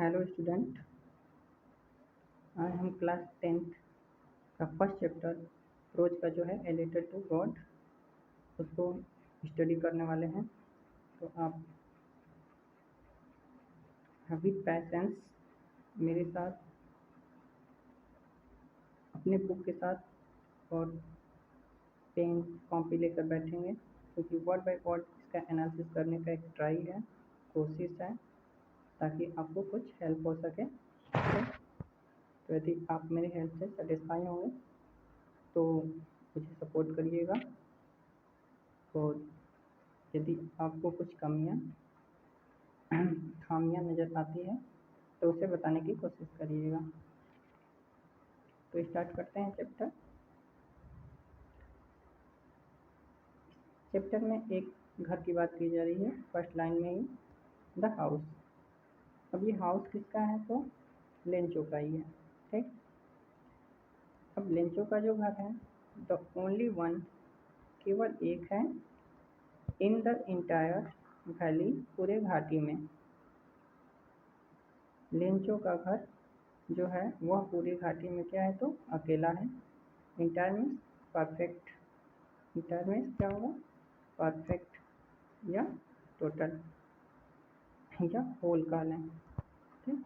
Hello student, आज हम class 10th का फर्स्ट चैप्टर प्रोज का जो है ए लेटर टू गॉड उसको स्टडी करने वाले हैं। तो आप विद पैसेंस मेरे साथ अपने बुक के साथ और पेन कॉपी लेकर बैठेंगे, क्योंकि वर्ड बाय वर्ड इसका एनालिसिस करने का एक ट्राई है, कोशिश है, ताकि आपको कुछ हेल्प हो सके। तो यदि आप मेरी हेल्प से सेटिस्फाई होंगे तो मुझे सपोर्ट करिएगा, और यदि आपको कुछ खामियां नज़र आती है तो उसे बताने की कोशिश करिएगा। तो स्टार्ट करते हैं चैप्टर में एक घर की बात की जा रही है, फर्स्ट लाइन में ही द हाउस। अब ये हाउस किसका है? तो लेंचो का ही है। ठीक, अब लेंचो का जो घर है द ओनली वन, केवल एक है, इन द इंटायर वैली, पूरे घाटी में। लेंचो का घर जो है वह पूरी घाटी में क्या है? तो अकेला है। Entire means perfect. Entire means क्या होगा? परफेक्ट या टोटल या होल का लें। ठीक,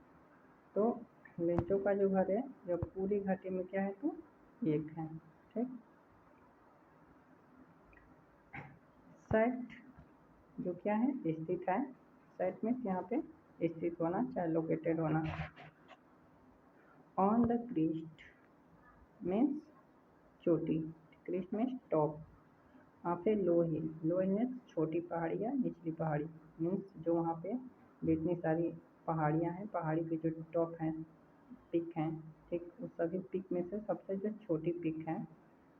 तो लेंचो का जो घर है जब पूरी घाटी में क्या है? तो एक है। ठीक, सेट जो क्या है? स्थित है। सेट मीन्स यहाँ पे स्थित होना, चाहे लोकेटेड होना। ऑन द क्रिस्ट मीन्स चोटी, क्रिस्ट मीन्स टॉप। वहाँ पे लो हिल, लो हिल मीन्स छोटी पहाड़ी या निचली पहाड़ी, मीन्स जो वहाँ पे जितनी सारी पहाड़ियाँ हैं, पहाड़ी के जो टॉप हैं, पिक हैं, ठीक, उस सभी पिक में से सबसे जो छोटी पिक है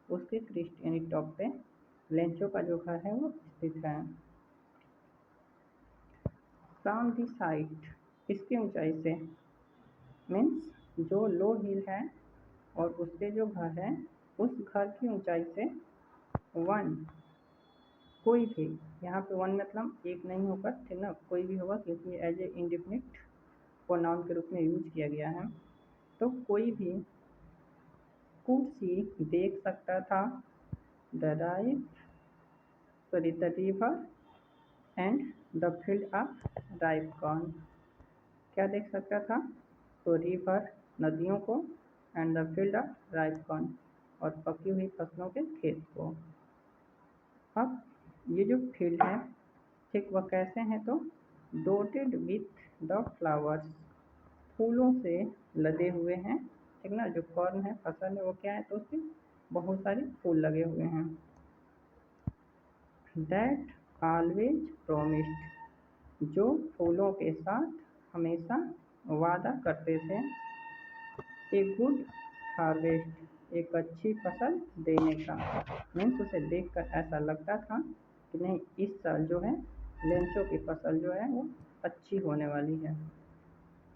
उसके क्रिस्ट यानी टॉप पे लेंचो का जो घर है वो स्थित है। फ्रॉम दी साइट, इसकी ऊंचाई से, मीन्स जो लो हिल है और उसके जो घर है उस घर की ऊंचाई से वन, कोई भी, यहाँ पे वन मतलब एक नहीं होगा, ठीक ना, कोई भी होगा, क्योंकि एज ए इंडिफिनिट प्रोनाउन के रूप में यूज किया गया है। तो कोई भी कुड सी, देख सकता था, the river and the field of ripe corn. क्या देख सकता था? तो रिवर, नदियों को, and the field of ripe corn, और पकी हुई फसलों के खेत को। अब ये जो फील्ड है, ठीक, वह कैसे हैं? तो डोटेड विथ द फ्लावर्स, फूलों से लदे हुए हैं, ठीक ना। जो कॉर्न है, फसल है, वो क्या है? तो उसमें बहुत सारे फूल लगे हुए हैं। दैट ऑलवेज प्रोमिस्ड, जो फूलों के साथ हमेशा वादा करते थे, ए गुड हार्वेस्ट, एक अच्छी फसल देने का। मीन्स उसे देखकर ऐसा लगता था कि नहीं, इस साल जो है लेंचो की फसल जो है वो अच्छी होने वाली है।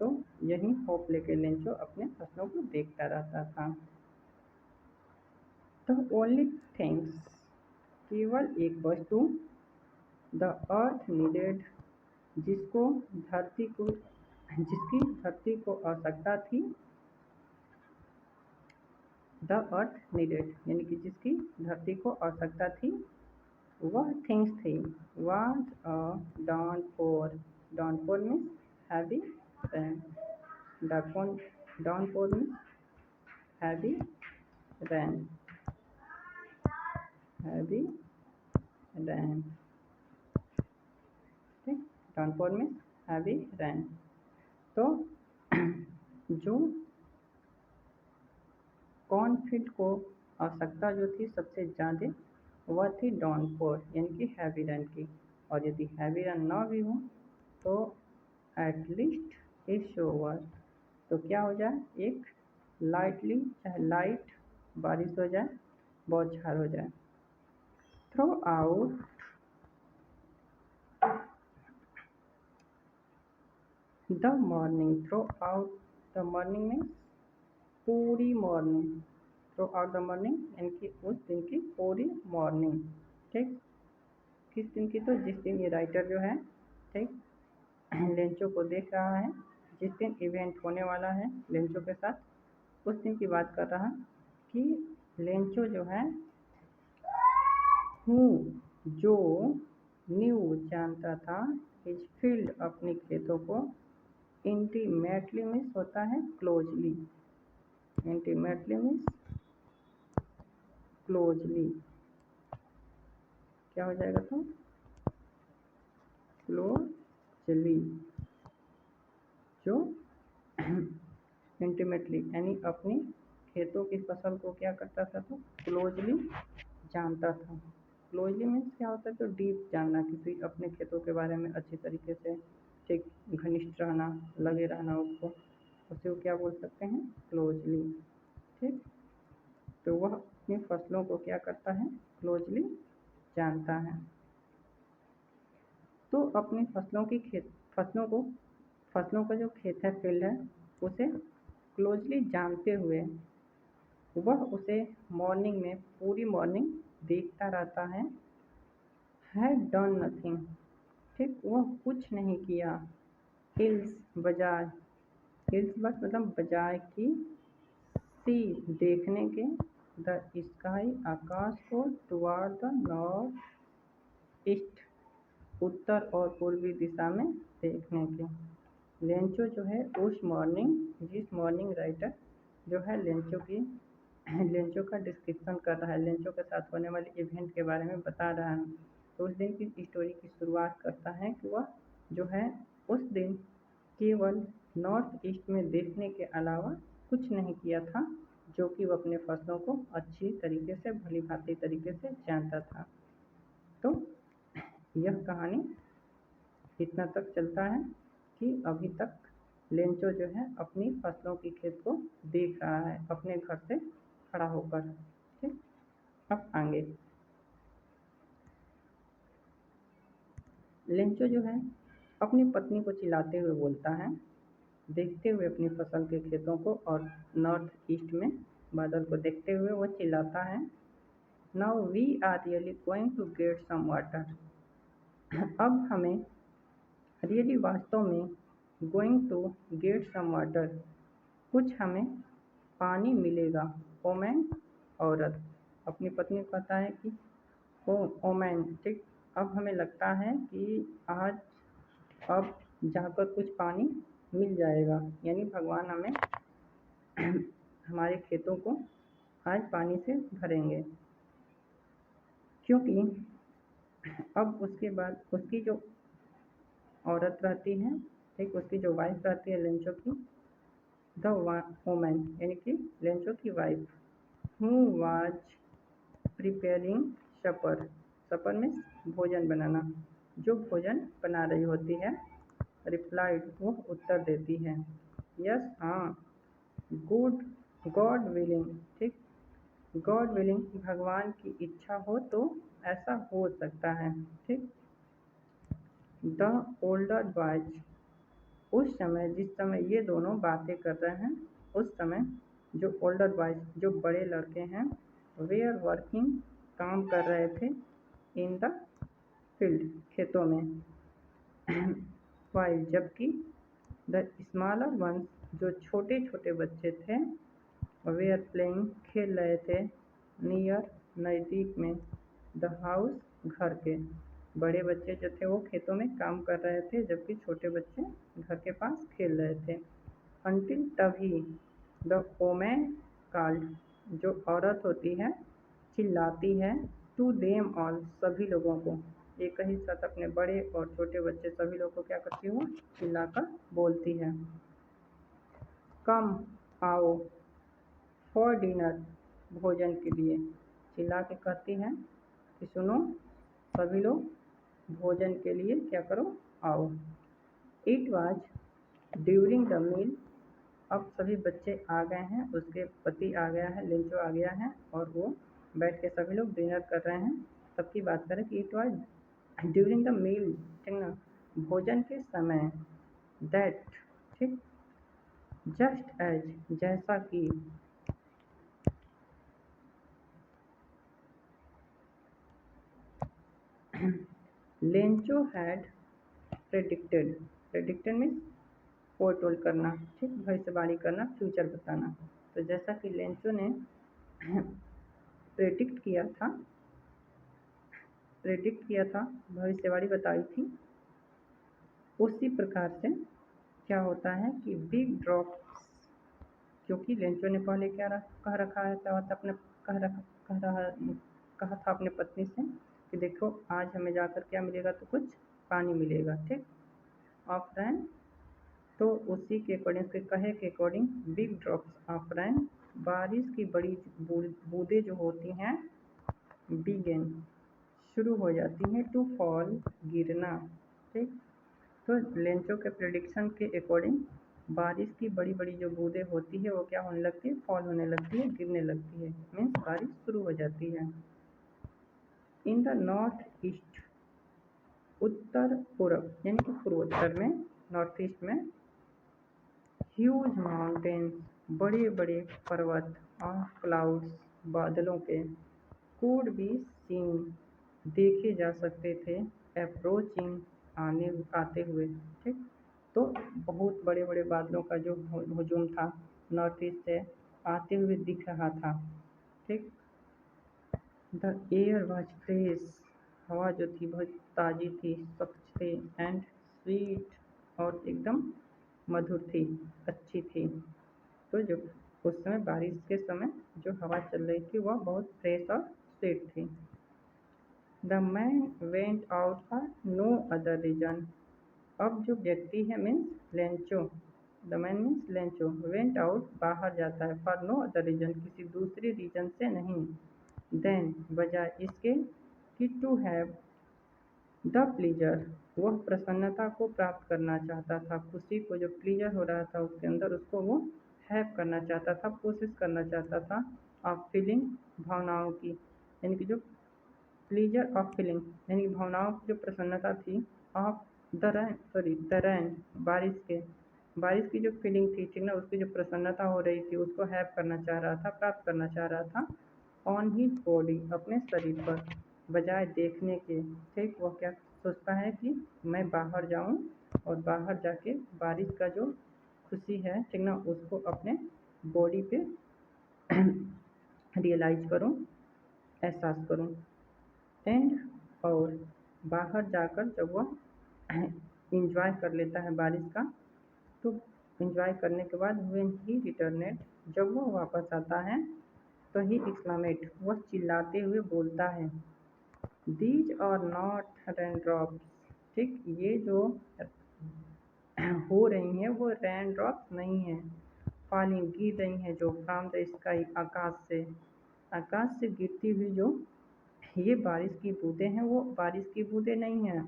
तो यही होप लेके लेंचो अपने फसलों को देखता रहता था। द ओनली थिंग्स, केवल एक वस्तु, द अर्थ नीडेड, जिसको धरती को जिसकी धरती को आवश्यकता थी, द अर्थ नीडेड यानी कि जिसकी धरती को आवश्यकता थी, वह थिंग्स थी was a downpour. Downpour means heavy rain, downpour means heavy rain, heavy rain. ठीक, डाउनपोर मीन्स हैवी रैन। तो जो कॉर्नफील्ड को आवश्यकता जो थी सबसे ज़्यादा, वह थी डाउनपोर यानी कि हैवी रैन की। और यदि हैवी रैन ना भी हो तो एटलीस्ट इट शोवर, तो क्या हो जाए? एक लाइटली, चाहे लाइट बारिश हो जाए, बौछार हो जाए। Throughout the morning, throughout the morning means पूरी morning, throughout the morning यानी कि उस दिन की पूरी मॉर्निंग। ठीक, किस दिन की? तो जिस दिन ये राइटर जो है, ठीक, लेंचो को देख रहा है जिस दिन इवेंट होने वाला है लेंचो के साथ, उस दिन की बात कर रहा कि लेंचो जो है जो न्यू जानता था हिज फील्ड अपनी खेतों को, इंटीमेटली मीन्स होता है क्लोजली, इंटीमेटली मीन्स क्लोजली, क्या हो जाएगा तो क्लोजली, जो इंटीमेटली यानी अपनी खेतों की फसल को क्या करता था तो क्लोजली जानता था। क्लोजली मीन्स क्या होता है तो डीप जानना, किसी अपने खेतों के बारे में अच्छी तरीके से, ठीक घनिष्ठ रहना, लगे रहना उसको, उसे वो क्या बोल सकते हैं क्लोजली। ठीक, तो वह अपनी फसलों को क्या करता है क्लोजली जानता है। तो अपनी फसलों का जो खेत है फील्ड है उसे क्लोजली जानते हुए वह उसे मॉर्निंग में पूरी मॉर्निंग देखता रहता है। हैड डन नथिंग, ठीक वह कुछ नहीं किया। हिल्स बजाय, हिल्स बस मतलब बजाय की, सी देखने के, द स्काई आकाश को, टुवार्ड द नॉर्थ ईस्ट उत्तर और पूर्वी दिशा में देखने के। लेंचो जो है उस मॉर्निंग, जिस मॉर्निंग राइटर जो है लेंचो का डिस्क्रिप्शन कर रहा है, लेंचो के साथ होने वाले इवेंट के बारे में बता रहा है। तो उस दिन की स्टोरी की शुरुआत करता है कि वह जो है उस दिन केवल नॉर्थ ईस्ट में देखने के अलावा कुछ नहीं किया था, जो कि वह अपने फसलों को अच्छी तरीके से भली भांति तरीके से जानता था। तो यह कहानी इतना तक चलता है कि अभी तक लेंचो जो है अपनी फसलों की खेत को देख रहा है अपने घर से खड़ा होकर। ठीक, अब आगे लेंचो जो है अपनी पत्नी को चिल्लाते हुए बोलता है, देखते हुए अपनी फसल के खेतों को और नॉर्थ ईस्ट में बादल को देखते हुए वो चिल्लाता है, now we are really going to get some water. अब हमें रियली वास्तव में going to get some water, कुछ हमें पानी मिलेगा। ओमैन औरत अपनी पत्नी को कहता है कि ओ ओमैन, ठीक अब हमें लगता है कि आज अब जाकर कुछ पानी मिल जाएगा, यानी भगवान हमें हमारे खेतों को आज पानी से भरेंगे। क्योंकि अब उसके बाद उसकी जो औरत रहती है, ठीक उसकी जो वाइफ रहती है लेंचो की, द वोमैन यानी कि लेंचो की वाइफ, हु वाज प्रिपेयरिंग सपर, सपर में भोजन बनाना, जो भोजन बना रही होती है, रिप्लाइड वो उत्तर देती है, यस हाँ, गुड गॉड विलिंग, ठीक गॉड विलिंग भगवान की इच्छा हो तो ऐसा हो सकता है। ठीक, द ओल्डर बॉयज, उस समय जिस समय ये दोनों बातें कर रहे हैं उस समय जो ओल्डर बॉयज जो बड़े लड़के हैं, वे आर वर्किंग काम कर रहे थे, इन द फील्ड खेतों में, वाइल जबकि द स्मॉलर वंस जो छोटे छोटे बच्चे थे, वे आर प्लेइंग खेल रहे थे, नियर नज़दीक में, द हाउस घर के। बड़े बच्चे जो थे वो खेतों में काम कर रहे थे जबकि छोटे बच्चे घर के पास खेल रहे थे। अंटिल तभी द ओमैन कॉल्ड, जो औरत होती है चिल्लाती है, टू देम ऑल सभी लोगों को, एक ही साथ अपने बड़े और छोटे बच्चे सभी लोगों को क्या करती है वो चिल्लाकर बोलती है, कम आओ, फॉर डिनर भोजन के लिए, चिल्ला के कहती है कि सुनो सभी लोग भोजन के लिए क्या करो आओ। It was during the meal, अब सभी बच्चे आ गए हैं, उसके पति आ गया है, लेंचो आ गया है और वो बैठ के सभी लोग डिनर कर रहे हैं। तब की बात करें कि it was during the meal, ठीक ना, भोजन के समय, दैट, ठीक जस्ट एज जैसा कि, Lencho had predicted, predicted means foretold करना, ठीक, भविष्यवाणी करना, फ्यूचर बताना। तो जैसा कि लेंचो ने प्रेडिक्ट किया था, भविष्यवाणी बताई थी, उसी प्रकार से क्या होता है कि बिग ड्रॉप्स, क्योंकि लेंचो ने पहले क्या कह रखा है था, अपने कहा था अपने पत्नी से कि देखो आज हमें जाकर क्या मिलेगा, तो कुछ पानी मिलेगा, ठीक, ऑफ रैन। तो उसी के अकॉर्डिंग, उसके कहे के अकॉर्डिंग, बिग ड्रॉप्स ऑफ रैन, बारिश की बड़ी बूंदें जो होती हैं, बिगेन, शुरू हो जाती हैं, टू फॉल, गिरना, ठीक। तो लेंचो के प्रेडिक्शन के अकॉर्डिंग बारिश की बड़ी बड़ी जो बूंदें होती है वो क्या होने लगती है, फॉल होने लगती है, गिरने लगती है, मीन्स बारिश शुरू हो जाती है। इन द नॉर्थ ईस्ट, उत्तर पूर्व यानी कि पूर्वोत्तर में, नॉर्थ ईस्ट में, ह्यूज माउंटेन्स, बड़े बड़े पर्वत, और क्लाउड्स, बादलों के, कुड बी सीन, देखे जा सकते थे, अप्रोचिंग, आते हुए, ठीक। तो बहुत बड़े बड़े बादलों का जो हुजूम था नॉर्थ ईस्ट से आते हुए दिख रहा था, ठीक। द एयर वॉज फ्रेश, हवा जो थी बहुत ताज़ी थी, स्वच्छ थी, एंड स्वीट, और एकदम मधुर थी, अच्छी थी। तो जो उस समय बारिश के समय जो हवा चल रही थी वह बहुत फ्रेश और स्वीट थी। The man went out for no other reason, अब जो व्यक्ति है means Lencho, the man means Lencho, went out, बाहर जाता है, फॉर नो अदर रीजन, किसी दूसरी रीजन से नहीं, देन, बजाय इसके, कि टू हैव द प्लीजर, वह प्रसन्नता को प्राप्त करना चाहता था, खुशी को, जो प्लीजर हो रहा था उसके अंदर, उसको वो हैव करना चाहता था, कोशिश करना चाहता था, ऑफ फीलिंग, भावनाओं की, यानी कि जो प्लीजर ऑफ फीलिंग, यानी कि भावनाओं की जो प्रसन्नता थी, ऑफ द रैन, बारिश की जो फीलिंग थी, ठीक ना, उसकी जो प्रसन्नता हो रही थी उसको हैव करना चाह रहा था, प्राप्त करना चाह रहा था, ऑन हिज बॉडी, अपने शरीर पर, बजाय देखने के, ठीक। वह क्या सोचता है कि मैं बाहर जाऊं और बाहर जाके बारिश का जो खुशी है, ठीक ना, उसको अपने बॉडी पे रियलाइज करूं, एहसास करूं, एंड, और बाहर जाकर जब वह इंजॉय कर लेता है बारिश का, तो इंजॉय करने के बाद व्हेन ही रिटर्नेड, जब वह वापस आता है, तो ही एक्सक्लामेट, वह चिल्लाते हुए बोलता है, these are not rain drops, ठीक, ये जो हो रही हैं वो रेन ड्रॉप्स नहीं हैं, फॉलिंग, गिर रही हैं, जो फ्रॉम द स्काई, आकाश से गिरती हुई जो ये बारिश की बूंदें हैं, वो बारिश की बूंदें नहीं हैं,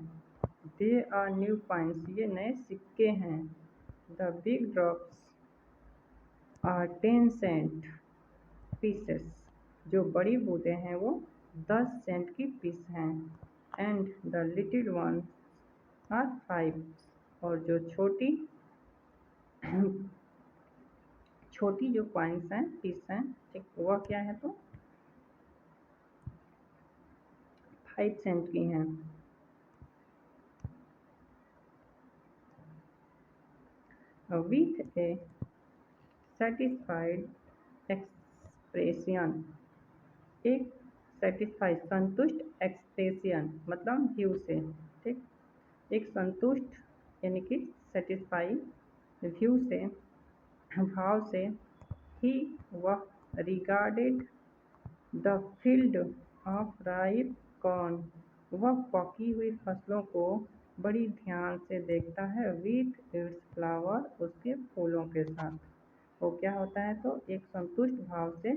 दे आर न्यू कॉइन्स, ये नए सिक्के हैं, the big drops are 10 cent pieces, जो बड़ी बूंदें हैं वो 10 सेंट की पीस हैं, and the little one are 5, और जो छोटी छोटी जो कॉइन्स हैं, पीस हैं, ठीक, वह क्या है, तो 5 सेंट की हैं। विथ ए सेटिस्फाइड एक्सप्रेशन, एक सेटिस्फाइड, संतुष्ट, एक्सप्रेशन मतलब व्यू से, ठीक, एक संतुष्ट यानी कि सेटिस्फाई, व्यू से, भाव से, ही, वह, regarded the field of ripe corn, वह पकी हुई फसलों को बड़ी ध्यान से देखता है, विथ इट्स फ्लावर, उसके फूलों के साथ। वो क्या होता है, तो एक संतुष्ट भाव से,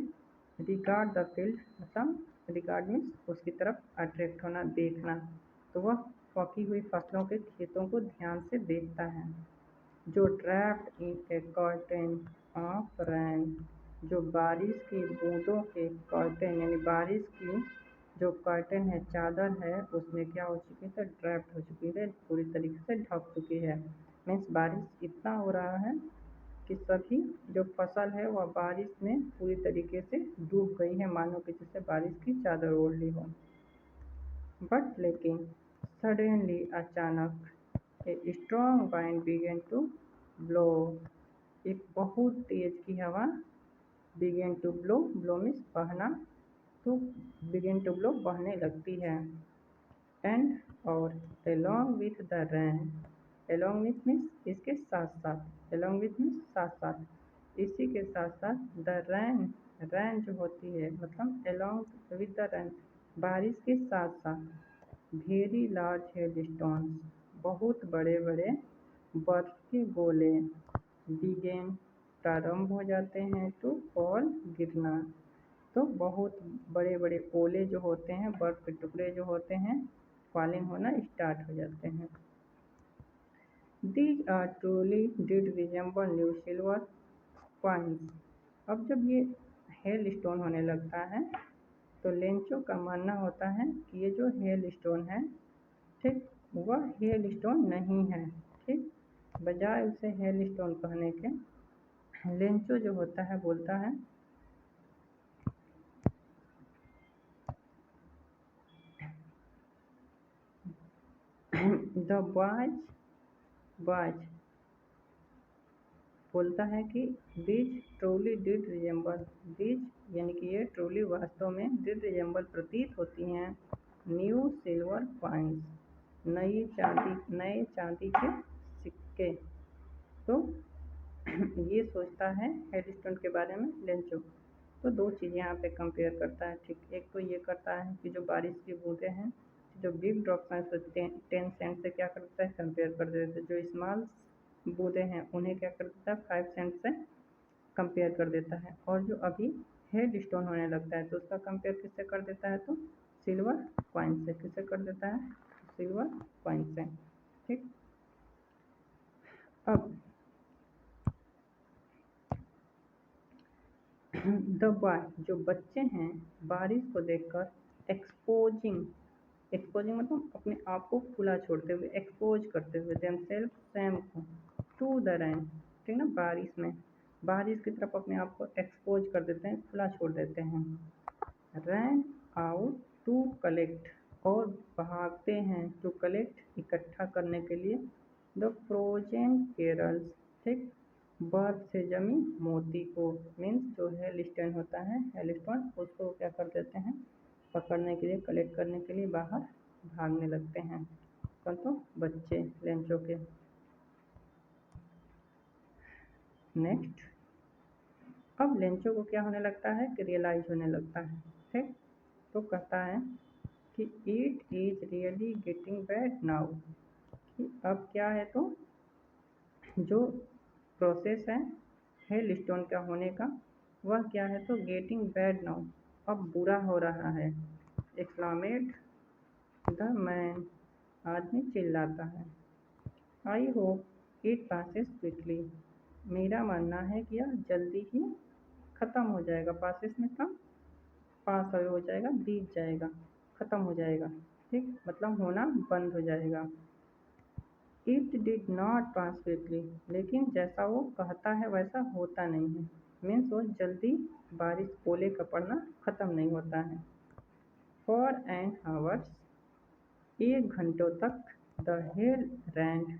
रिगार्ड द फील्ड, मतलब रिगार्ड मीन्स उसकी तरफ अट्रैक्ट होना, देखना, तो वह पकी हुई फसलों के खेतों को ध्यान से देखता है, जो draped in a curtain of rain, जो बारिश की बूंदों के कर्टेन, यानी बारिश की जो कर्टेन है, चादर है, उसमें क्या हो चुकी है, ड्रैप्ड हो चुकी है, पूरी तरीके से ढक चुकी है, मीन्स बारिश इतना हो रहा है कि सभी जो फसल है वह बारिश में पूरी तरीके से डूब गई है, मानो कि जैसे बारिश की चादर ओढ़ ली हो। बट लेकिन सडनली, अचानक, a strong wind began to blow, एक बहुत तेज की हवा began to blow, blow means बहना, तो बिगेन टू ब्लो बहने लगती है। एंड और along with the rain, along with means इसके साथ साथ, along with मीन्स साथ साथ, इसी के साथ साथ the rain, rain जो होती है मतलब along with the rain, बारिश के साथ साथ very large hailstones, बहुत बड़े बड़े बर्फ के गोले begin, प्रारंभ हो जाते हैं to fall, गिरना, तो बहुत बड़े बड़े ओले जो होते हैं, बर्फ के टुकड़े जो होते हैं, फॉलिंग होना स्टार्ट हो जाते हैं। These are truly did resemble new silver coins। अब जब ये हेल स्टोन होने लगता है तो लेंचो का मानना होता है कि ये जो हेल स्टोन है, ठीक, वह हेल स्टोन नहीं है। ठीक, बजाय उसे हेल स्टोन कहने के लेंचो जो होता है बोलता है द बॉयज बोलता है कि these truly did resemble, these यानी कि ये ट्रूली वास्तव में डिड रिजेंबल प्रतीत होती हैं न्यू सिल्वर कॉइन्स, नए चांदी के सिक्के। तो ये सोचता है हेडस्टोन के बारे में लेंचो। तो दो चीज़ें यहाँ पे कंपेयर करता है। ठीक, एक तो ये करता है कि जो बारिश की बूंदें हैं, जो बिग ड्रॉप्स हैं, तो 10 सेंट से क्या करता है कंपेयर कर देता है, जो स्मॉल बूंदें हैं उन्हें क्या कर देता है 5 सेंट से कंपेयर कर देता है, और जो अभी हेड स्टोन होने लगता है तो उसका कंपेयर किससे कर देता है, तो सिल्वर कॉइन से। किससे कर देता है, सिल्वर कॉइन से। ठीक, अब द बॉय जो बच्चे हैं बारिश को देखकर एक्सपोजिंग, एक्सपोजिंग मतलब अपने आप को खुला छोड़ते हुए, एक्सपोज करते हुए देमसेल्फ स्वयं को टू द रैन, ठीक ना, बारिश की तरफ अपने आप को एक्सपोज कर देते हैं, खुला छोड़ देते हैं। रैन आउट टू कलेक्ट, और भागते हैं टू कलेक्ट, इकट्ठा करने के लिए द फ्रोजन केरल्स, ठीक, बर्फ से जमी मोती को, मीन्स जो हेलस्टोन होता है, हेलस्टोन उसको क्या कर देते हैं पकड़ने के लिए, कलेक्ट करने के लिए बाहर भागने लगते हैं। कौन, तो बच्चे लेंचो के। नेक्स्ट, अब लेंचो को क्या होने लगता है कि रियलाइज होने लगता है। ठीक, तो कहता है कि it is really getting bad now, कि अब क्या है, तो जो प्रोसेस है हेल स्टोन का होने का वह क्या है, तो गेटिंग बैड नाउ, अब बुरा हो रहा है। एक्सक्लामेड द मैन, आदमी चिल्लाता है। I hope it passes quickly, मेरा मानना है कि यह जल्दी ही ख़त्म हो जाएगा। पासेस मतलब पास अवे हो जाएगा, बीत जाएगा, ख़त्म हो जाएगा। ठीक, मतलब होना बंद हो जाएगा। It did not pass quickly, लेकिन जैसा वो कहता है वैसा होता नहीं है। मीन्स वो जल्दी बारिश ओले का पड़ना ख़त्म नहीं होता है। फॉर एन आवर्स, 1 घंटों तक द हेल रैंड,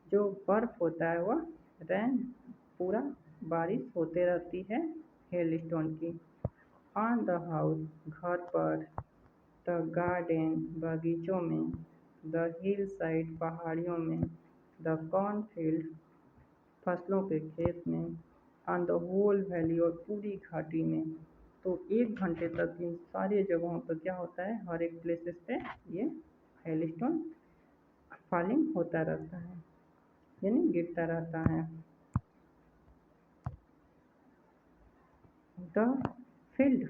जो बर्फ होता है वह रैन, पूरा बारिश होते रहती है हेल स्टोन की। ऑन द हाउस, घर पर, द गार्डन, बगीचों में, द हिल साइड, पहाड़ियों में, द कॉर्नफील्ड, फसलों के खेत में, ऑन द होल वैली, और पूरी घाटी में। तो 1 घंटे तक इन सारी जगहों पर क्या होता है, हर एक प्लेसेस पे ये हेलस्टोन फॉलिंग होता रहता है, यानी गिरता रहता है। द फील्ड,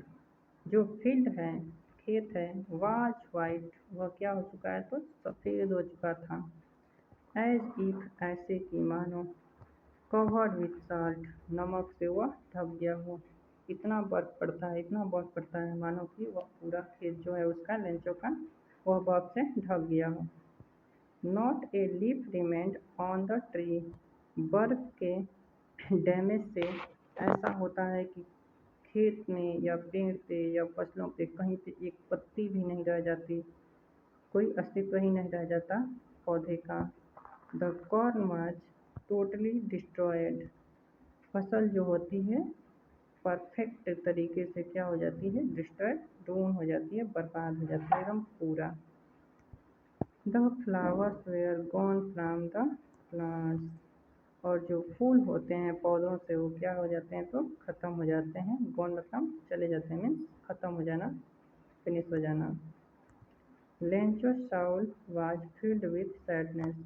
जो फील्ड है, खेत है, वाज वाइट, वह क्या हो चुका है, तो सफ़ेद हो चुका था। एज इफ, ऐसे कि मानो, कवर्ड विथ साल्ट, नमक से वह ढक गया हो। इतना बर्फ पड़ता है, इतना बर्फ पड़ता है मानो कि वह पूरा खेत जो है उसका लेंचो का वह बर्फ से ढक गया हो। Not a leaf remained on the tree, बर्फ के डैमेज से ऐसा होता है कि खेत में या पेड़ पे या फसलों पे कहीं पे एक पत्ती भी नहीं रह जाती, कोई अस्तित्व ही नहीं रह जाता पौधे का। The corn was totally destroyed, फसल जो होती है परफेक्ट तरीके से क्या हो जाती है, डिस्ट्रॉय, रून हो जाती है, बर्बाद हो जाती है एकदम पूरा। The flowers were gone from the plants, और जो फूल होते हैं पौधों से वो क्या हो जाते हैं, तो ख़त्म हो जाते हैं। गॉन मतलब चले जाते हैं, मीन्स ख़त्म हो जाना, फिनिश हो जाना। Lencho Saul was filled with sadness,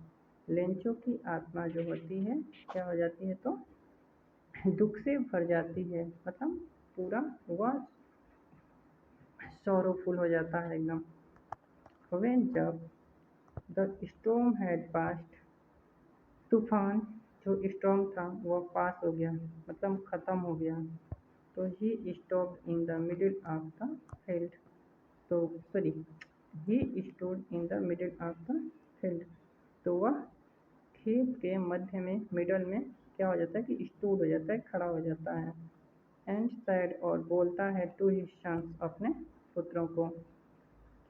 Lencho की आत्मा जो होती है क्या हो जाती है, तो दुख से भर जाती है, मतलब पूरा वह सॉरोफुल हो जाता है एकदम। व्हेन जब द स्टॉर्म हैड पास्ट, तूफान जो स्टॉर्म था वह पास हो गया, मतलब ख़त्म हो गया, तो he stopped in the middle of the field, तो sorry, he stood in the middle of the field, तो वह खेत के मध्य में, मिडल में क्या हो जाता है कि स्टूड हो जाता है, खड़ा हो जाता है। एंड सैड, और बोलता है टू हिज सन्स, अपने पुत्रों को,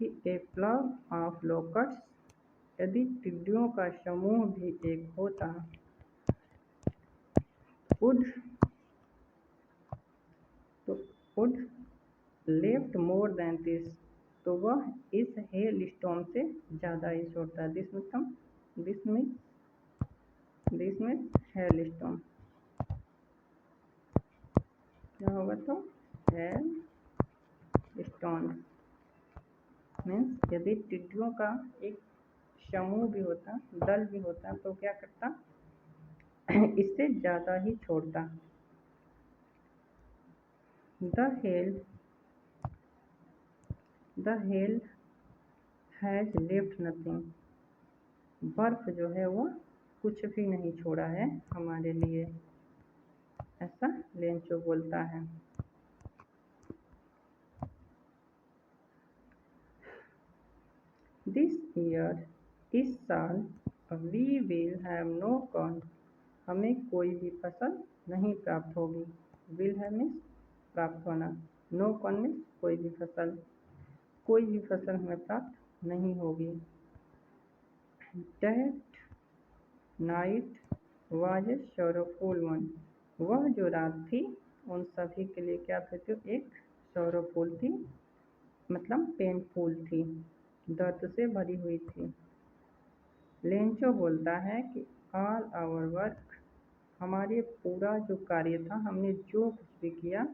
कि ए प्लग ऑफ लोकट्स, यदि टिड्डियों का समूह भी एक होता, वुड, तो would left more than this, तो वह इस हेल स्टॉर्म से ज़्यादा ही छोड़ता है। दिस में हेल स्टॉर्म क्या होगा, तो हेल स्टॉर्म मीन्स यदि टिड्डियों का एक समूह भी होता, दल भी होता, तो क्या करता, इससे ज़्यादा ही छोड़ता। The hell the hell has left nothing, बर्फ जो है वो कुछ भी नहीं छोड़ा है हमारे लिए, ऐसा लेंचो बोलता है। दिस ईयर, इस साल, we will have no corn, हमें कोई भी फसल नहीं प्राप्त होगी। विल हैव मीन्स प्राप्त होना, नो कॉर्न मीन्स कोई भी फसल, कोई भी फसल हमें प्राप्त नहीं होगी। That night was a sorrowful one, वह जो रात थी उन सभी के लिए क्या थी, तो एक सॉरोफुल थी, मतलब पेनफुल थी, दर्द से भरी हुई थी। लेंचो बोलता है कि ऑल आवर वर्क, हमारे पूरा जो कार्य था, हमने जो कुछ भी किया,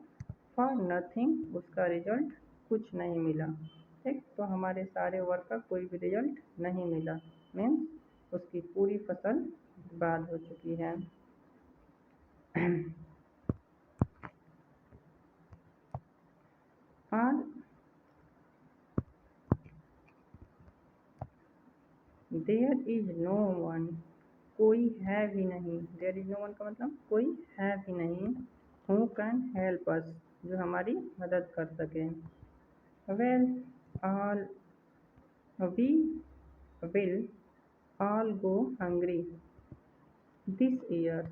फॉर नथिंग, उसका रिजल्ट कुछ नहीं मिला। ठीक, तो हमारे सारे वर्क का कोई भी रिजल्ट नहीं मिला, मीन्स उसकी पूरी फसल बर्बाद हो चुकी है। All there is no one, कोई है भी नहीं, देयर इज नो वन का मतलब कोई है भी नहीं, हु कैन हेल्प अस, जो हमारी मदद कर सके। Well all we will all go hungry this year,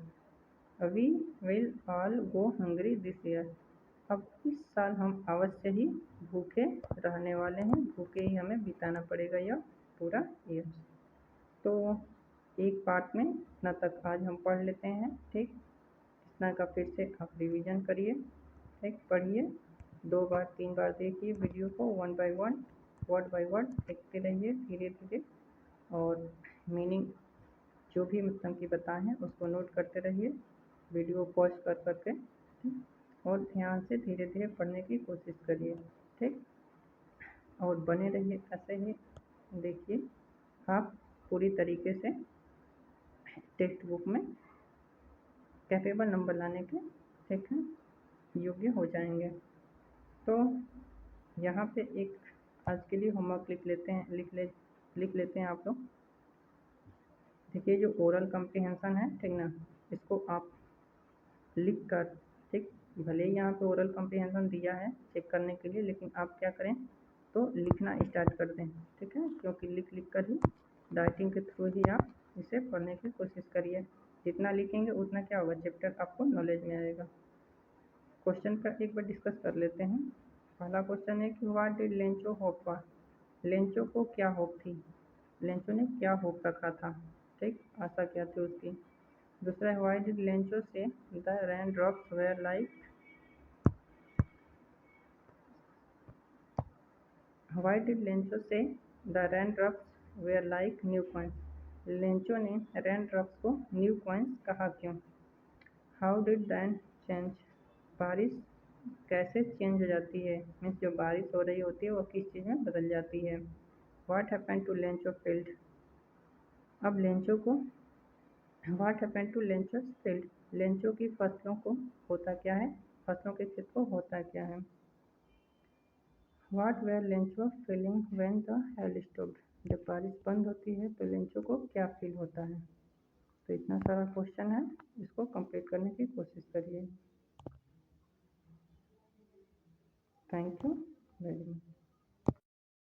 we will all go hungry this year, अब इस साल हम अवश्य ही भूखे रहने वाले हैं, भूखे ही हमें बिताना पड़ेगा यह पूरा ईयर। तो एक पार्ट में इतना तक आज हम पढ़ लेते हैं। ठीक, इतना का फिर से आप रिवीजन करिए, ठीक, पढ़िए, 2 बार 3 बार देखिए वीडियो को, one by one, word by word देखते रहिए धीरे धीरे, और मीनिंग जो भी मतलब कि बताए हैं उसको नोट करते रहिए, वीडियो पॉज कर करके, ठीक, और ध्यान से धीरे धीरे पढ़ने की कोशिश करिए। ठीक, और बने रहिए ऐसे ही, देखिए आप पूरी तरीके से टेक्स्ट बुक में कैपेबल नंबर लाने के, ठीक है, योग्य हो जाएंगे। तो यहाँ पे एक आज के लिए होमवर्क लिख लेते हैं आप लोग। देखिए जो ओरल कम्प्रीहेंशन है, ठीक ना, इसको आप लिख कर, ठीक, भले ही यहाँ पे ओरल कम्प्रीहेंशन दिया है चेक करने के लिए, लेकिन आप क्या करें, तो लिखना स्टार्ट कर दें। ठीक है, क्योंकि लिख कर ही, राइटिंग के थ्रू ही आप इसे पढ़ने की कोशिश करिए। जितना लिखेंगे उतना क्या होगा, चैप्टर आपको नॉलेज में आएगा। क्वेश्चन का एक बार डिस्कस कर लेते हैं। पहला क्वेश्चन है कि what did Lencho hope for, Lencho को क्या होप थी, लेंचो ने क्या होप रखा था, ठीक, आशा क्या थी उसकी। दूसरा है why did Lencho say the rain drops were like why did Lencho say the rain drops were like new coins Lencho ने रेन ड्रॉप्स को न्यू कॉइन्स कहा क्यों? हाउ डिड रेन चेंज बारिश कैसे चेंज हो जाती है मीन्स जो बारिश हो रही होती है वो किस चीज़ में बदल जाती है? What happened to Lencho field अब लेंचो को what happened to Lencho's field Lencho की फसलों को होता क्या है? फसलों के खेत को होता क्या है? What were Lencho feeling when the hail stopped जब बारिश बंद होती है तो लेंचो को क्या फील होता है? तो इतना सारा क्वेश्चन है, इसको कंप्लीट करने की कोशिश करिए। Thank you very much.